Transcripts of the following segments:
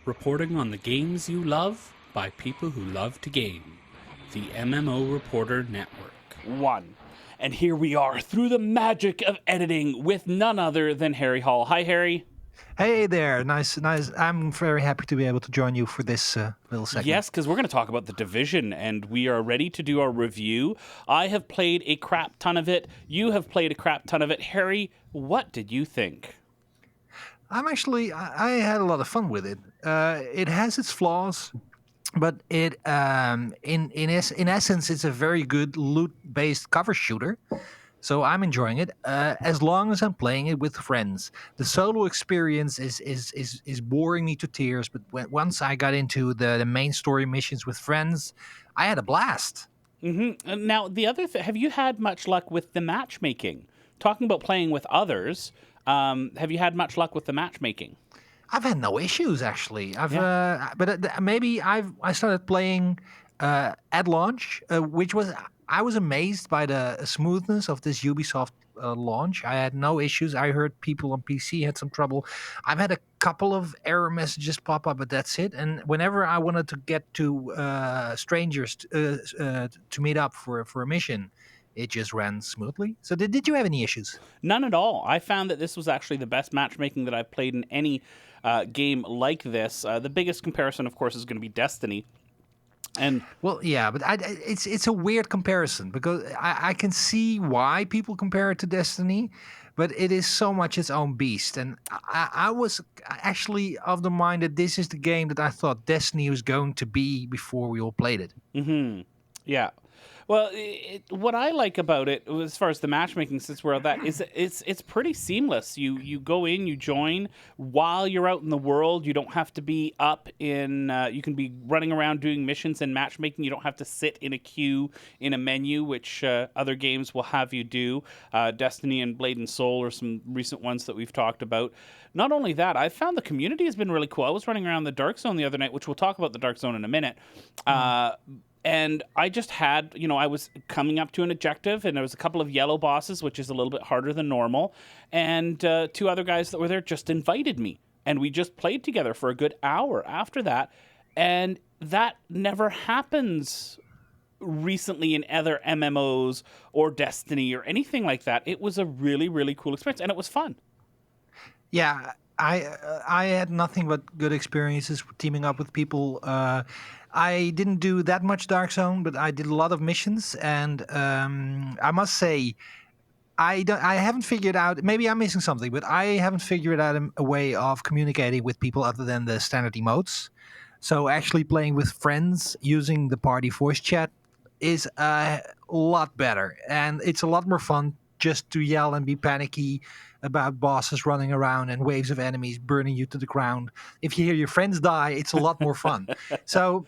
reporting on the games you love by people who love to game. The MMO Reporter Network. One. And here we are through the magic of editing with none other than Harry Hall. Hi, Harry. Hey there, nice. I'm very happy to be able to join you for this little segment. Yes, because we're going to talk about The Division, and we are ready to do our review. I have played a crap ton of it. You have played a crap ton of it. Harry, what did you think? I had a lot of fun with it. It has its flaws, but in essence, it's a very good loot-based cover shooter. So I'm enjoying it as long as I'm playing it with friends. The solo experience is boring me to tears, but once I got into the main story missions with friends, I had a blast. Mm-hmm. Now, the other thing, have you had much luck with the matchmaking? Talking about playing with others, have you had much luck with the matchmaking? I've had no issues actually. Maybe I started playing at launch, which was. I was amazed by the smoothness of this Ubisoft launch. I had no issues. I heard people on PC had some trouble. I've had a couple of error messages pop up, but that's it. And whenever I wanted to get to strangers to meet up for a mission, it just ran smoothly. So did you have any issues? None at all. I found that this was actually the best matchmaking that I've played in any game like this. The biggest comparison, of course, is going to be Destiny. And well, yeah, but it's a weird comparison because I can see why people compare it to Destiny, but it is so much its own beast. And I was actually of the mind that this is the game that I thought Destiny was going to be before we all played it. Mm-hmm. Yeah. Well, what I like about it, as far as the matchmaking, since we're at that, is it's pretty seamless. You go in, you join while you're out in the world. You don't have to be up in. You can be running around doing missions and matchmaking. You don't have to sit in a queue in a menu, which other games will have you do. Destiny and Blade and Soul are some recent ones that we've talked about. Not only that, I found the community has been really cool. I was running around the Dark Zone the other night, which we'll talk about the Dark Zone in a minute. And I just had, I was coming up to an objective, and there was a couple of yellow bosses, which is a little bit harder than normal. And two other guys that were there just invited me. And we just played together for a good hour after that. And that never happens recently in other MMOs or Destiny or anything like that. It was a really, really cool experience, and it was fun. Yeah, I had nothing but good experiences teaming up with people. I didn't do that much Dark Zone, but I did a lot of missions, and I must say, I haven't figured out. Maybe I'm missing something, but I haven't figured out a way of communicating with people other than the standard emotes. So actually playing with friends using the party voice chat is a lot better, and it's a lot more fun just to yell and be panicky about bosses running around and waves of enemies burning you to the ground. If you hear your friends die, it's a lot more fun. So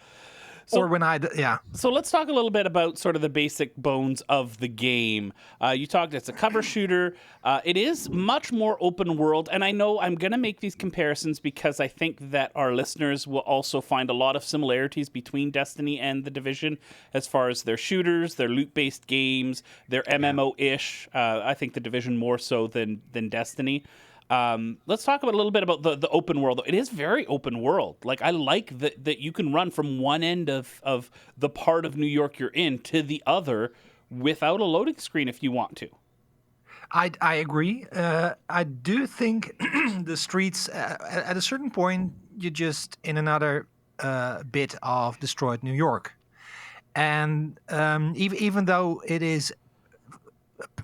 let's talk a little bit about sort of the basic bones of the game. You talked, it's a cover shooter. It is much more open world, and I know I'm going to make these comparisons because I think that our listeners will also find a lot of similarities between Destiny and The Division as far as their shooters, their loot-based games, their MMO-ish. I think The Division more so than Destiny. Let's talk about a little bit about the open world. It is very open world. Like, I like that you can run from one end of the part of New York you're in to the other without a loading screen if you want to. I agree. I do think the streets, at a certain point, you're just in another bit of destroyed New York. And even though it is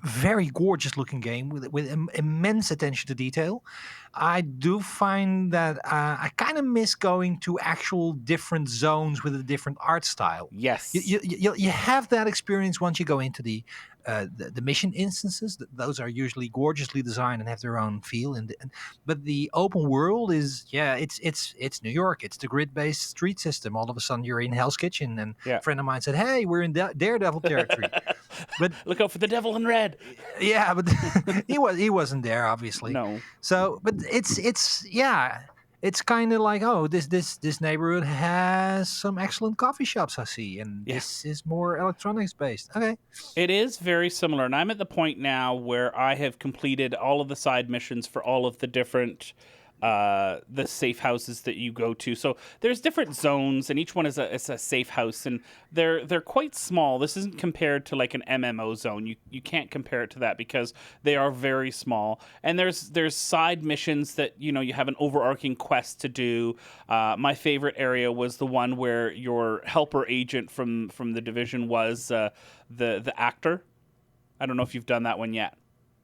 very gorgeous looking game with immense attention to detail, I do find that I kind of miss going to actual different zones with a different art style. Yes, you have that experience once you go into the mission instances. Those are usually gorgeously designed and have their own feel. But the open world is it's New York. It's the grid-based street system. All of a sudden you're in Hell's Kitchen, and a friend of mine said, "Hey, we're in Daredevil territory." But look out for the devil in red. Yeah, but he wasn't there, obviously. No. So, but it's kind of like, oh, this neighborhood has some excellent coffee shops, I see, and this is more electronics based. Okay. It is very similar, and I'm at the point now where I have completed all of the side missions for all of the different the safe houses that you go to. So there's different zones, and each one is a safe house, and they're quite small. This isn't compared to like an MMO zone. You can't compare it to that because they are very small. And there's side missions that you have an overarching quest to do. My favorite area was the one where your helper agent from the Division was the actor. I don't know if you've done that one yet.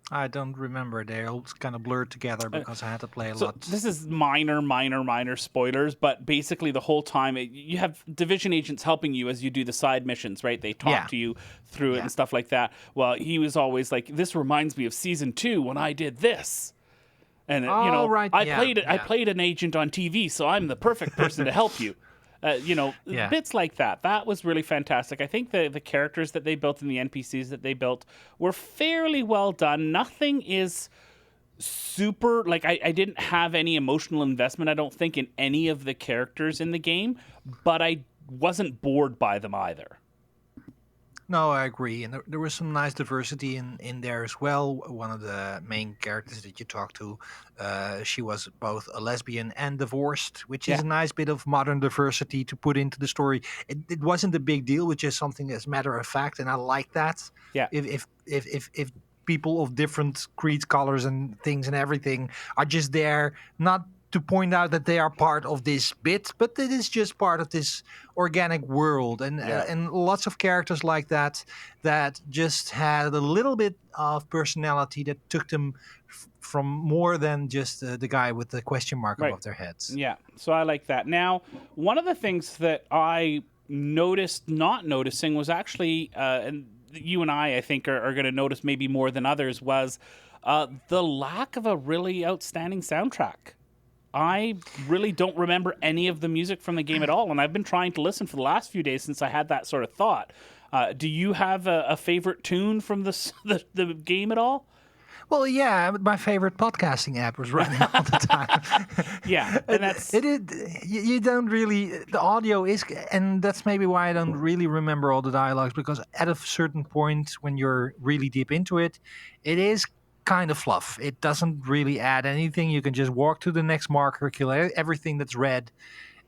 I don't remember. They're all kind of blurred together because I had to play a lot. This is minor spoilers, but basically the whole time you have Division agents helping you as you do the side missions, right? They talk to you through it and stuff like that. Well, he was always like, "This reminds me of season 2 when I did this." And right. I played an agent on TV, so I'm the perfect person to help you. Bits like that. That was really fantastic. I think the characters that they built and the NPCs that they built were fairly well done. Nothing is super, like, I didn't have any emotional investment, I don't think, in any of the characters in the game, but I wasn't bored by them either. No, I agree. And there was some nice diversity in there as well. One of the main characters that you talk to, she was both a lesbian and divorced, which is a nice bit of modern diversity to put into the story. It wasn't a big deal, which is something that's matter of fact, and I like that. Yeah. If people of different creeds, colors, and things and everything are just there, not to point out that they are part of this bit, but it is just part of this organic world, and lots of characters like that just had a little bit of personality that took them from more than just the guy with the question mark above their heads. Yeah, so I like that. Now, one of the things that I noticed not noticing was actually, and you and I think, are going to notice maybe more than others, was the lack of a really outstanding soundtrack. I really don't remember any of the music from the game at all, and I've been trying to listen for the last few days since I had that sort of thought. Do you have a favorite tune from the game at all? Well, yeah, my favorite podcasting app was running all the time. Yeah, and that's you don't really, the audio is, and that's maybe why I don't really remember all the dialogues, because at a certain point when you're really deep into it, it is kind of fluff. It doesn't really add anything. You can just walk to the next marker, kill everything that's red,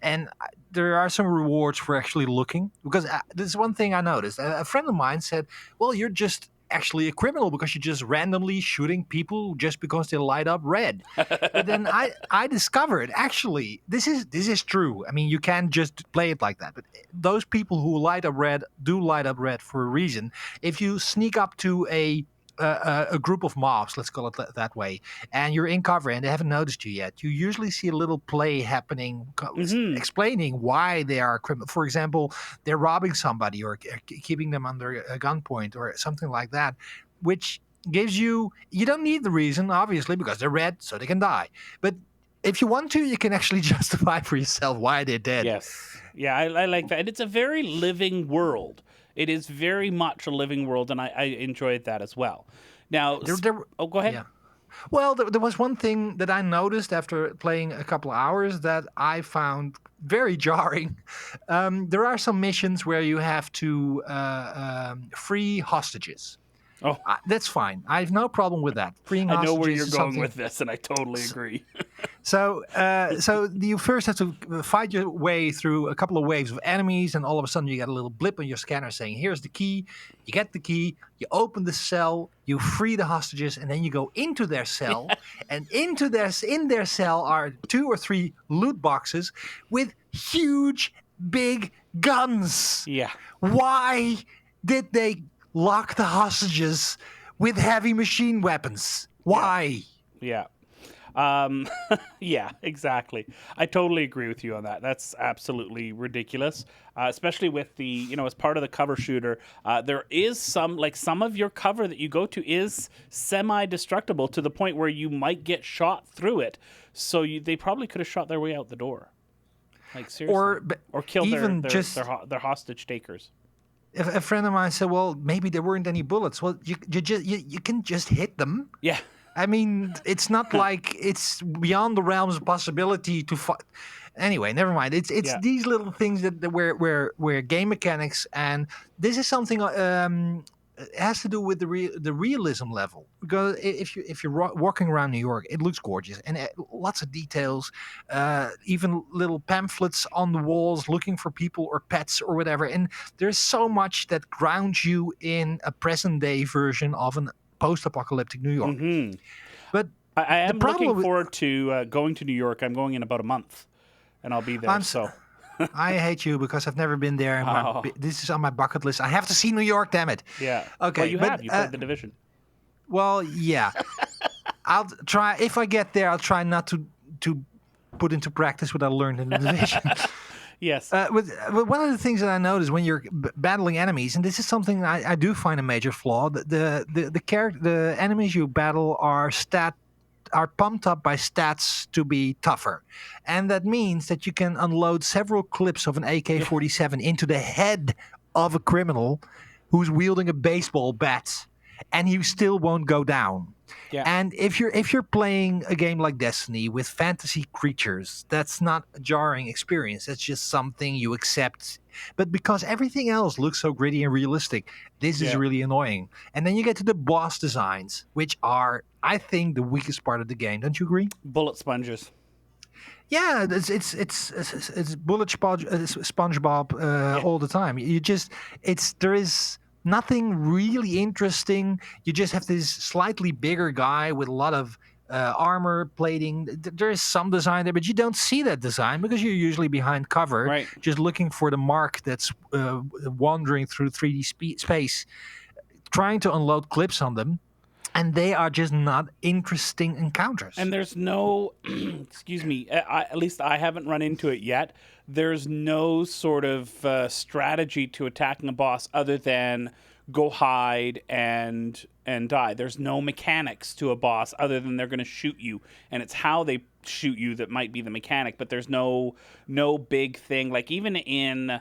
and there are some rewards for actually looking. Because this is one thing I noticed. A friend of mine said, "Well, you're just actually a criminal because you're just randomly shooting people just because they light up red." But then I discovered, actually, this is true. I mean, you can't just play it like that. But those people who light up red do light up red for a reason. If you sneak up to a group of mobs, let's call it that way, and you're in cover and they haven't noticed you yet, you usually see a little play happening explaining why they are criminal. For example, they're robbing somebody or keeping them under a gunpoint or something like that, which gives you don't need the reason, obviously, because they're red, so they can die. But if you want to, you can actually justify for yourself why they're dead. Yes. Yeah, I like that. And it's a very living world. It is very much a living world, and I enjoyed that as well. Now, go ahead. Yeah. Well, there was one thing that I noticed after playing a couple of hours that I found very jarring. There are some missions where you have to free hostages. Oh, that's fine. I have no problem with that. Freeing I know hostages where you're is going something... with this, and I totally agree. So you first have to fight your way through a couple of waves of enemies, and all of a sudden you get a little blip on your scanner saying, "Here's the key." You get the key, you open the cell, you free the hostages, and then you go into their cell, and in their cell are 2 or 3 loot boxes with huge, big guns. Yeah. Why did they lock the hostages with heavy machine weapons? Why? Yeah. Yeah, exactly. I totally agree with you on that. That's absolutely ridiculous, especially with the, as part of the cover shooter, there is some of your cover that you go to is semi-destructible to the point where you might get shot through it. So they probably could have shot their way out the door. Like, seriously. Or killed their hostage takers. If a friend of mine said, "Well, maybe there weren't any bullets." Well, you can just hit them. Yeah. I mean, it's not like it's beyond the realms of possibility to fight. Anyway, never mind. It's these little things that where game mechanics, and this is something it has to do with the realism level. Because if you're walking around New York, it looks gorgeous and lots of details, even little pamphlets on the walls looking for people or pets or whatever. And there's so much that grounds you in a present day version of an post-apocalyptic New York. Hmm. But I the am problem looking with, forward to going to New York. I'm going in about a month, and I'll be there. I'm So, I hate you because I've never been there. And oh, this is on my bucket list. I have to see New York. Damn it. yeah. Okay, Well, you but have. You played the Division. well, yeah. I'll try if I get there. I'll try not to put into practice what I learned in the division. Yes. But one of the things that I noticed when you're battling enemies, and this is something I do find a major flaw, the enemies you battle are pumped up by stats to be tougher, and that means that you can unload several clips of an AK-47 into the head of a criminal who's wielding a baseball bat, and he still won't go down. Yeah. And if you're playing a game like Destiny with fantasy creatures, that's not a jarring experience. That's just something you accept. But because everything else looks so gritty and realistic, this is Yeah. really annoying. And then you get to the boss designs, which are, I think, the weakest part of the game. Don't you agree? Bullet sponges. Yeah, it's bullet SpongeBob Yeah. all the time. There is nothing really interesting. You just have this slightly bigger guy with a lot of armor plating. There is some design there, but you don't see that design because you're usually behind cover, Right. just looking for the mark that's wandering through 3D space, trying to unload clips on them. And they are just not interesting encounters. And there's no, excuse me, at least I haven't run into it yet. There's no sort of strategy to attacking a boss other than go hide and die. There's no mechanics to a boss other than they're going to shoot you, and it's how they shoot you that might be the mechanic. But there's no big thing. Like even in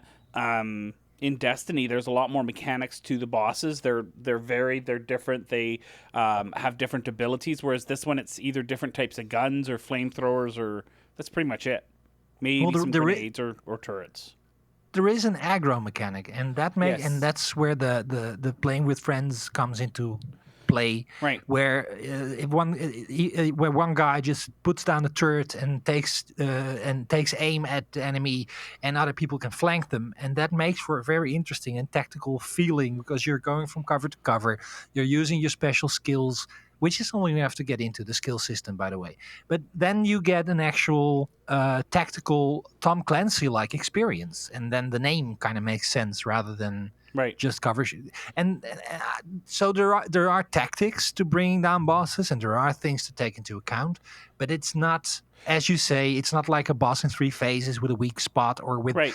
Destiny, there's a lot more mechanics to the bosses. They're varied, they're different. They have different abilities. Whereas this one, it's either different types of guns or flamethrowers, or that's pretty much it. Maybe some grenades or turrets. There is an aggro mechanic, and Yes. and that's where the playing with friends comes into play. Right. Where if where one guy just puts down the turret and takes aim at the enemy, and other people can flank them, and that makes for a very interesting and tactical feeling because you're going from cover to cover, you're using your special skills, which is only enough to get into the skill system, by the way. But then you get an actual tactical Tom Clancy-like experience, and then the name kind of makes sense rather than Right. just covers. And so there are tactics to bringing down bosses, and there are things to take into account. But it's not, as you say, it's not like a boss in 3 phases with a weak spot or with Right.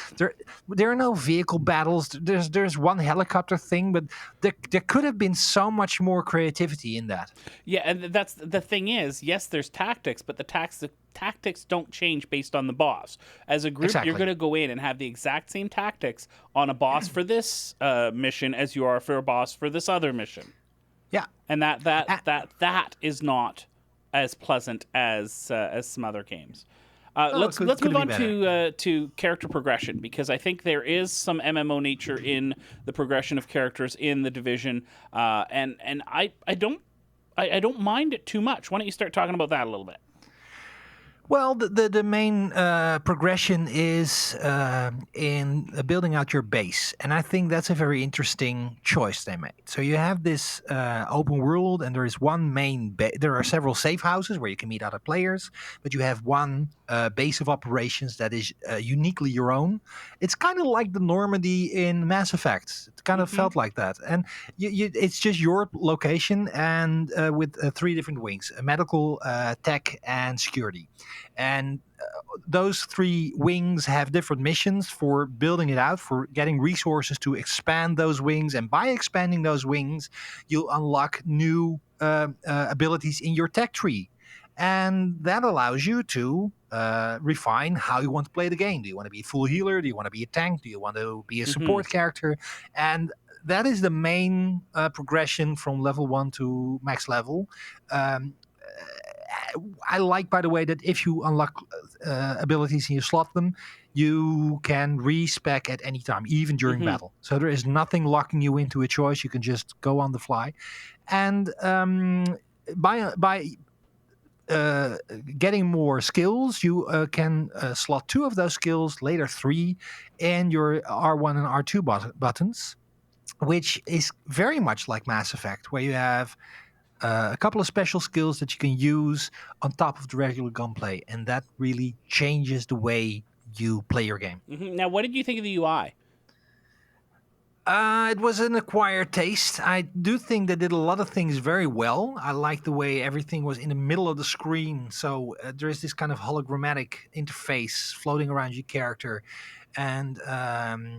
there are no vehicle battles. There's one helicopter thing, but there could have been so much more creativity in that. Yeah, and that's the thing is, yes, there's tactics, but the tactics don't change based on the boss. As a group, Exactly. you're going to go in and have the exact same tactics on a boss for this mission as you are for a boss for this other mission. Yeah. And that is not as pleasant as some other games. Let's could move be on better. to character progression, because I think there is some MMO nature in the progression of characters in the Division, and I don't mind it too much. Why don't you start talking about that a little bit? Well, the main progression is in building out your base, and I think that's a very interesting choice they made. So you have this open world, and there is one main. There are several safe houses where you can meet other players, but you have one base of operations that is uniquely your own. It's kind of like the Normandy in Mass Effect. It kind of felt like that, and it's just your location, and with 3 different wings: medical, tech, and security. And those 3 wings have different missions for building it out, for getting resources to expand those wings. And by expanding those wings, you'll unlock new abilities in your tech tree. And that allows you to refine how you want to play the game. Do you want to be a full healer? Do you want to be a tank? Do you want to be a support character? And that is the main progression from level 1 to max level. I like, by the way, that if you unlock abilities and you slot them, you can respec at any time, even during battle. So there is nothing locking you into a choice. You can just go on the fly. And by getting more skills, you can slot 2 of those skills, later 3, in your R1 and R2 buttons, which is very much like Mass Effect, where you have a couple of special skills that you can use on top of the regular gunplay, and that really changes the way you play your game. Now, what did you think of the UI? It was an acquired taste. I do think they did a lot of things very well. I like the way everything was in the middle of the screen. So there is this kind of hologrammatic interface floating around your character. And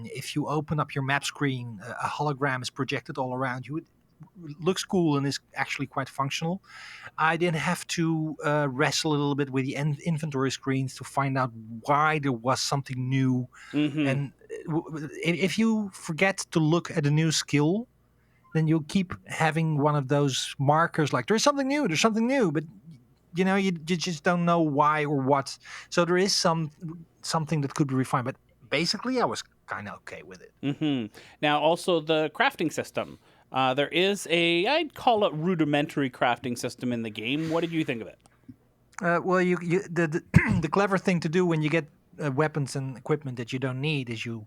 if you open up your map screen, a hologram is projected all around you. It looks cool and is actually quite functional. I did have to wrestle a little bit with the inventory screens to find out why there was something new. And if you forget to look at a new skill, then you'll keep having one of those markers like there's something new, but you just don't know why or what. So there is something that could be refined, but basically I was kind of okay with it. Now, also the crafting system. There is I'd call it rudimentary crafting system in the game. What did you think of it? Well, the clever thing to do when you get weapons and equipment that you don't need is you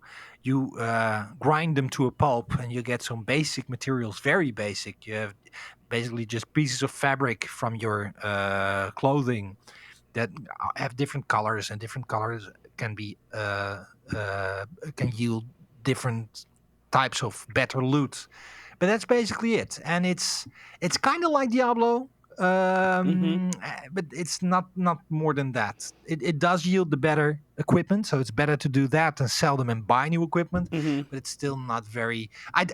grind them to a pulp and you get some basic materials, very basic. You have basically just pieces of fabric from your clothing that have different colors, and different colors can be can yield different types of better loot. But that's basically it, and it's kind of like Diablo. But it's not more than that. It does yield the better equipment, so it's better to do that than sell them and buy new equipment. But it's still not very. I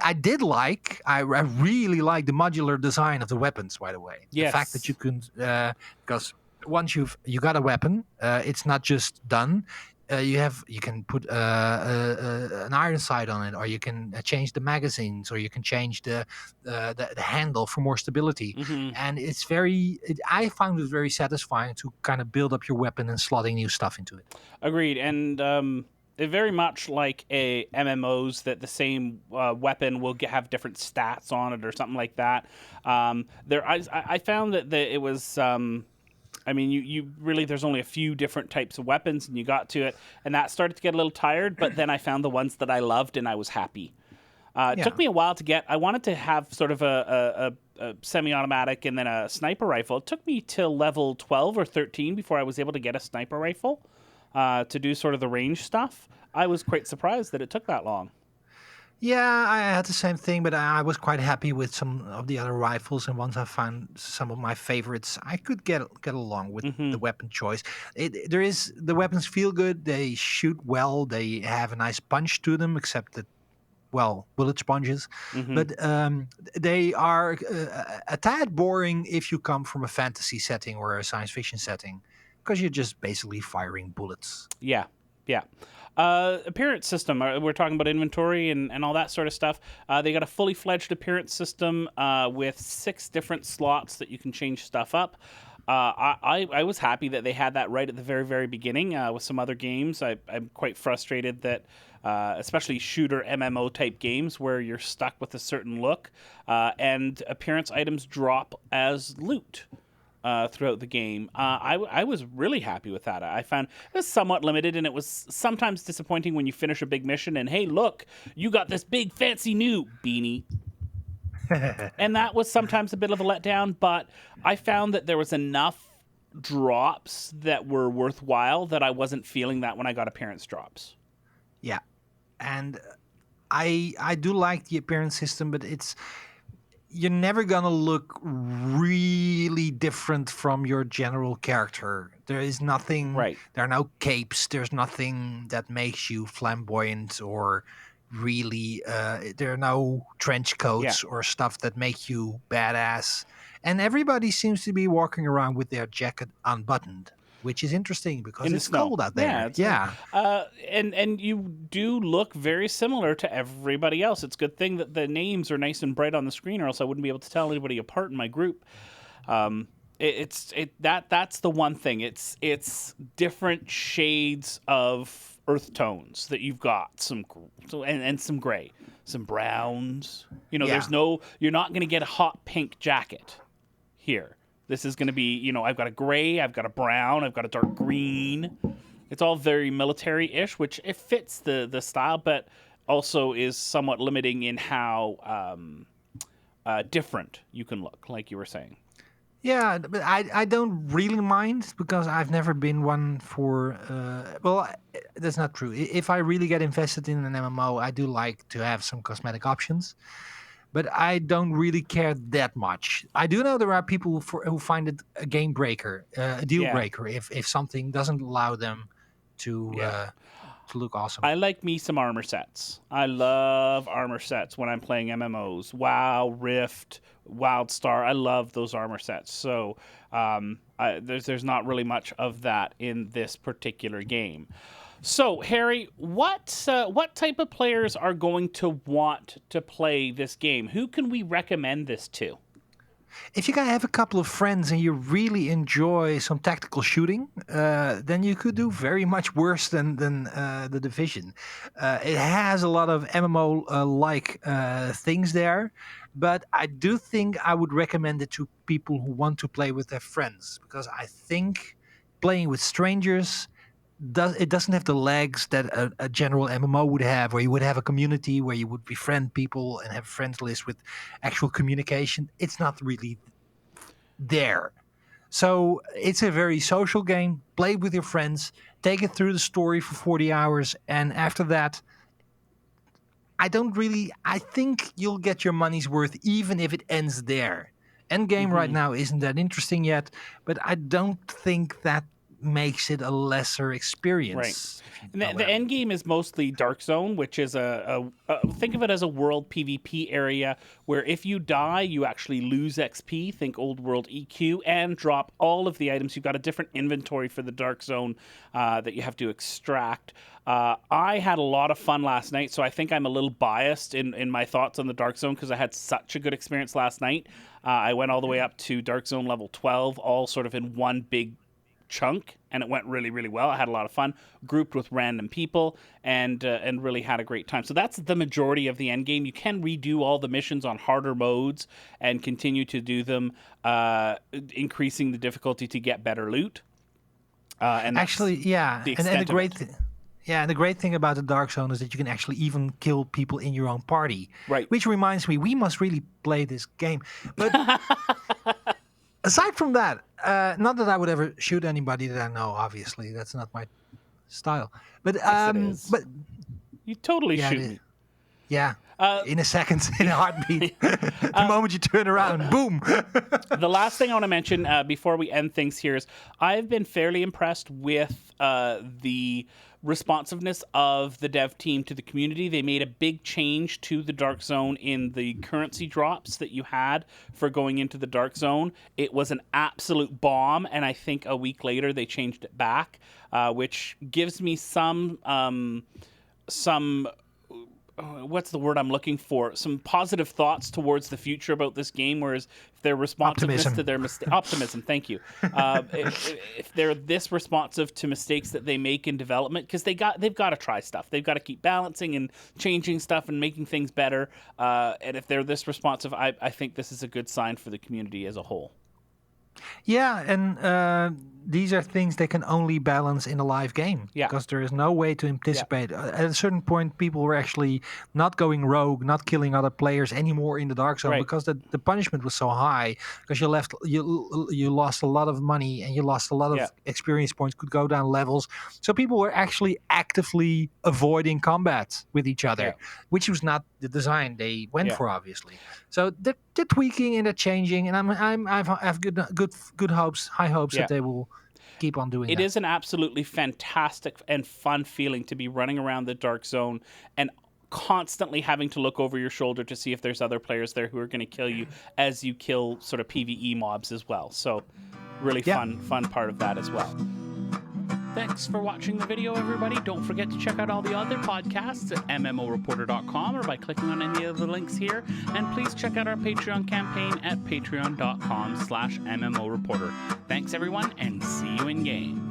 really like the modular design of the weapons. By the way, yes. The fact that you can because once you got a weapon, it's not just done. You can put an iron sight on it, or you can change the magazines, or you can change the handle for more stability. And it's I found it very satisfying to kind of build up your weapon and slotting new stuff into it. Agreed, and it very much like a MMOs that the same weapon will have different stats on it or something like that. I found that it was. You really, there's only a few different types of weapons, and you got to it, and that started to get a little tired, but then I found the ones that I loved, and I was happy. It took me a while to get. I wanted to have sort of a semi-automatic and then a sniper rifle. It took me till level 12 or 13 before I was able to get a sniper rifle to do sort of the range stuff. I was quite surprised that it took that long. Yeah, I had the same thing, but I was quite happy with some of the other rifles. And once I found some of my favorites, I could get along with the weapon choice. The weapons feel good. They shoot well. They have a nice punch to them, except that, well, bullet sponges. But they are a tad boring if you come from a fantasy setting or a science fiction setting, because you're just basically firing bullets. Yeah. Appearance system. We're talking about inventory and all that sort of stuff. They got a fully fledged appearance system with 6 different slots that you can change stuff up. I was happy that they had that right at the very, very beginning. With some other games, I'm quite frustrated that, especially shooter MMO type games, where you're stuck with a certain look and appearance items drop as loot. Throughout the game. I was really happy with that. I found it was somewhat limited, and it was sometimes disappointing when you finish a big mission and, hey, look, you got this big fancy new beanie. And that was sometimes a bit of a letdown, but I found that there was enough drops that were worthwhile that I wasn't feeling that when I got appearance drops. Yeah. And I do like the appearance system, but you're never gonna look really different from your general character. There is nothing. Right. There are no capes. There's nothing that makes you flamboyant or really. There are no trench coats or stuff that make you badass. And everybody seems to be walking around with their jacket unbuttoned, which is interesting because it's cold out there. And you do look very similar to everybody else. It's a good thing that the names are nice and bright on the screen, or else I wouldn't be able to tell anybody apart in my group. That's the one thing. It's different shades of earth tones that you've got, and some gray, some browns. There's you're not going to get a hot pink jacket here. This is going to be, I've got a gray, I've got a brown, I've got a dark green. It's all very military-ish, which it fits the style, but also is somewhat limiting in how different you can look, like you were saying. Yeah, but I don't really mind because I've never been one for. That's not true. If I really get invested in an MMO, I do like to have some cosmetic options, but I don't really care that much. I do know there are people who find it a game breaker, a deal breaker, if something doesn't allow them to look awesome. I like me some armor sets. I love armor sets when I'm playing MMOs. WoW, Rift, WildStar. I love those armor sets. So there's not really much of that in this particular game. So, Harry, what type of players are going to want to play this game? Who can we recommend this to? If you have a couple of friends and you really enjoy some tactical shooting, then you could do very much worse than the Division. It has a lot of MMO-like things there, but I do think I would recommend it to people who want to play with their friends, because I think playing with strangers doesn't have the legs that a general MMO would have, where you would have a community where you would befriend people and have friends list with actual communication. It's not really there. So it's a very social game. Play with your friends, take it through the story for 40 hours, and after that, I think you'll get your money's worth even if it ends there. Endgame right now isn't that interesting yet, but I don't think that makes it a lesser experience. Right. And the end game is mostly Dark Zone, which is think of it as a world PvP area where if you die, you actually lose XP. Think old world EQ, and drop all of the items. You've got a different inventory for the Dark Zone that you have to extract. I had a lot of fun last night, so I think I'm a little biased in my thoughts on the Dark Zone because I had such a good experience last night. I went all the way up to Dark Zone level 12, all sort of in one big chunk, and it went really, really well. I had a lot of fun, grouped with random people, and really had a great time. So that's the majority of the end game. You can redo all the missions on harder modes and continue to do them, increasing the difficulty to get better loot. And actually, yeah, and the great and the great thing about the Dark Zone is that you can actually even kill people in your own party. Right. Which reminds me, we must really play this game. But aside from that, not that I would ever shoot anybody that I know. Obviously, that's not my style. But yes, it is. But you totally shoot me. Yeah. In a second, in a heartbeat. The moment you turn around, boom. The last thing I want to mention before we end things here is I've been fairly impressed with the responsiveness of the dev team to the community. They made a big change to the Dark Zone in the currency drops that you had for going into the Dark Zone. It was an absolute bomb, and I think a week later they changed it back, which gives me some what's the word I'm looking for? Some positive thoughts towards the future about this game. Whereas if they're responsiveness to their optimism, thank you. If they're this responsive to mistakes that they make in development, because they've got to try stuff. They've got to keep balancing and changing stuff and making things better. And if they're this responsive, I think this is a good sign for the community as a whole. Yeah, and these are things they can only balance in a live game. Yeah. Because there is no way to anticipate. Yeah. At a certain point, people were actually not going rogue, not killing other players anymore in the Dark Zone, because the punishment was so high. Because you lost a lot of money and you lost a lot of experience points, could go down levels. So people were actually actively avoiding combat with each other, which was not the design they went for, obviously. So they're tweaking and they're changing, and I have good hopes, high hopes that they will keep on doing it. It is an absolutely fantastic and fun feeling to be running around the Dark Zone and constantly having to look over your shoulder to see if there's other players there who are going to kill you as you kill sort of PvE mobs as well. So really fun part of that as well. Thanks for watching the video, everybody. Don't forget to check out all the other podcasts at MMOreporter.com or by clicking on any of the links here. And please check out our Patreon campaign at patreon.com/MMOreporter. Thanks, everyone, and see you in game.